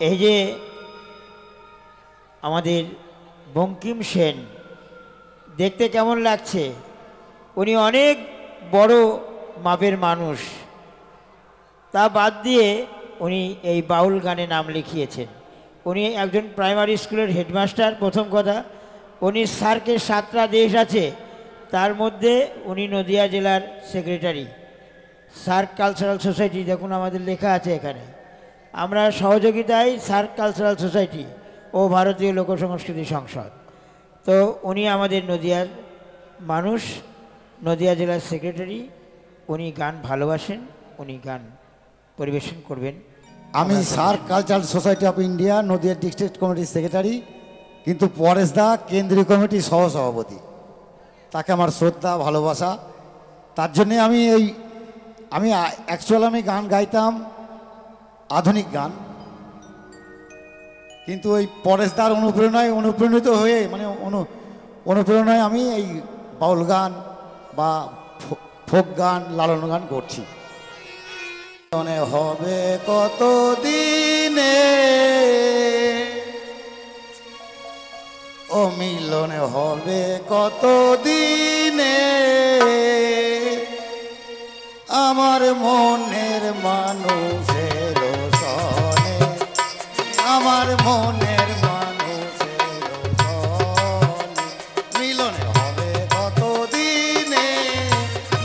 এই যে আমাদের বঙ্কিম সেন দেখতে কেমন লাগছে? উনি অনেক বড় মাপের মানুষ, তা বাদ দিয়ে উনি এই বাউল গানে নাম লিখিয়েছেন। উনি একজন প্রাইমারি স্কুলের হেডমাস্টার। প্রথম কথা, উনি সার্কের 7টা দেশ আছে, তার মধ্যে উনি নদিয়া জেলার সেক্রেটারি। সার্ক কালচারাল সোসাইটি দেখুন আমাদের লেখা আছে এখানে। আমরা সহযোগিতায় সার্ক কালচারাল সোসাইটি ও ভারতীয় লোকসংস্কৃতি সংসদ। তো উনি আমাদের নদিয়ার মানুষ, নদিয়া জেলার সেক্রেটারি। উনি গান ভালোবাসেন, উনি গান পরিবেশন করবেন। আমি SAARC cultural society of India Nadia district কমিটির সেক্রেটারি, কিন্তু পরেশ দা কেন্দ্রীয় কমিটির সহসভাপতি। তাকে আমার শ্রদ্ধা ভালোবাসা। তার জন্যে আমি অ্যাকচুয়ালি গান গাইতাম আধুনিক গান, কিন্তু ওই পরেশদার অনুপ্রাণিত হয়ে অনুপ্রেরণায় আমি এই বাউল গান বা ফোক গান, লালন গান করছি। মনে হবে কত দিনে ও মিলনে হবে কত দিনে আমার মনের মানুষের সনে, আমার মনের মানুষের সনে মিলনে হবে কত দিনে,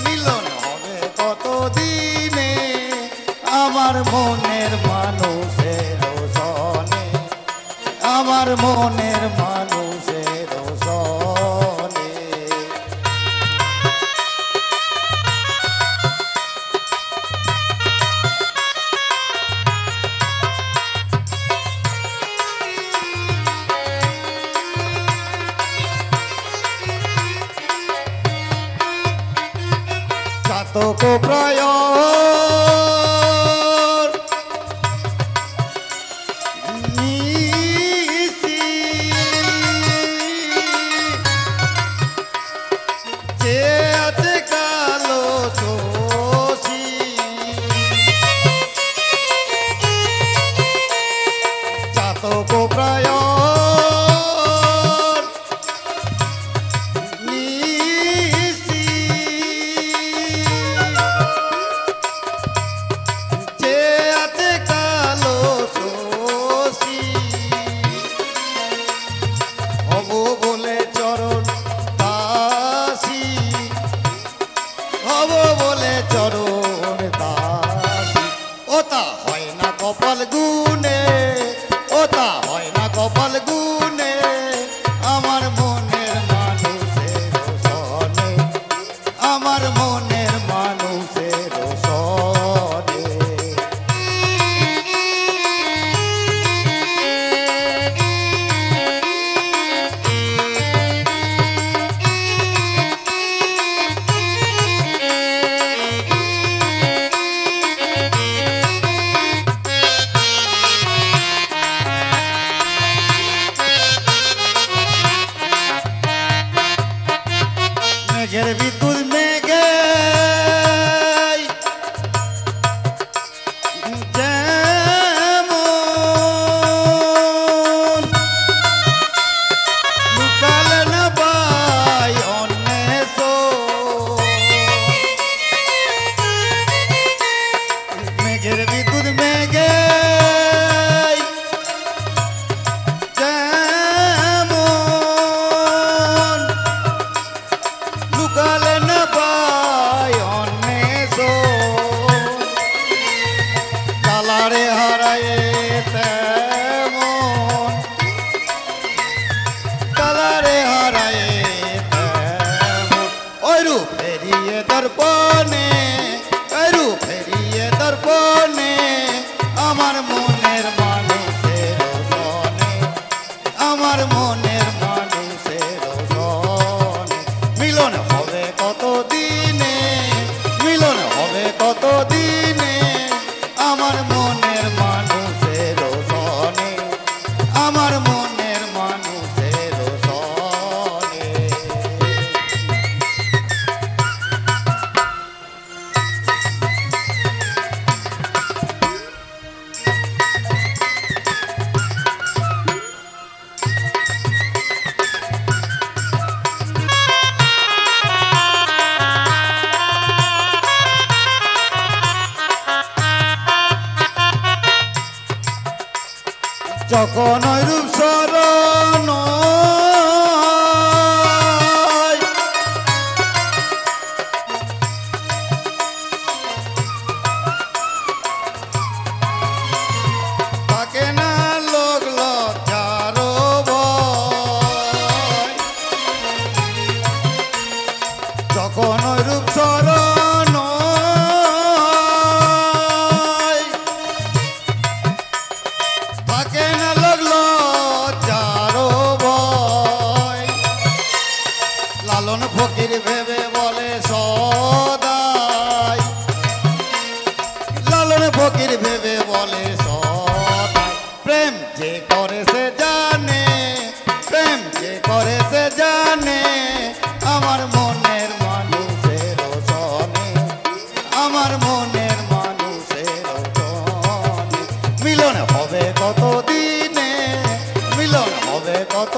মিলনে হবে কত দিনে আমার মনের মানুষের সনে, আমার মনের মানুষের সনে। চাতক প্রায় কপাল গুনে, ওটা হয় না কপাল গুনে আমার মনের মানুষের সনে, আমার মনের মানুষের সনে। মেঘের বিদ্যুৎ মেঘে যেমন লুকাল না পাই অন্বেষ, মেঘের বিদ্যুৎ মেঘে লুকালে না পাই অন্বেষ, কালারে হারায় তেমন, কালারে হারায় তেমন ওই রূপ ফেরিয়ে দর্পণে, ওই রূপ ফেরিয়ে দর্পণে আমার মনের মানুষের সনে, আমার মনের মানুষের সনে মিলন হবে কত দিনে, মিলন হবে কত দিনে আমার মনের মানুষের সনে, আমার মনের মানুষের সনে। যখন ওই রূপ শরণ থাকে না লোক লজ্জার ভয়। যখন ওই রূপ শরণ থাকে না লোক লজ্জার ভয়। লালন ফকির ভেবে বলে সদাই, লালন ফকির ভেবে বলে সদাই, প্রেম যে করে সে জানে, প্রেম যে করে সে জানে, আমার মনের মানুষের সনে, আমার মনের মানুষের সনে। মিলন হবে কত দিনে, মিলন হবে কত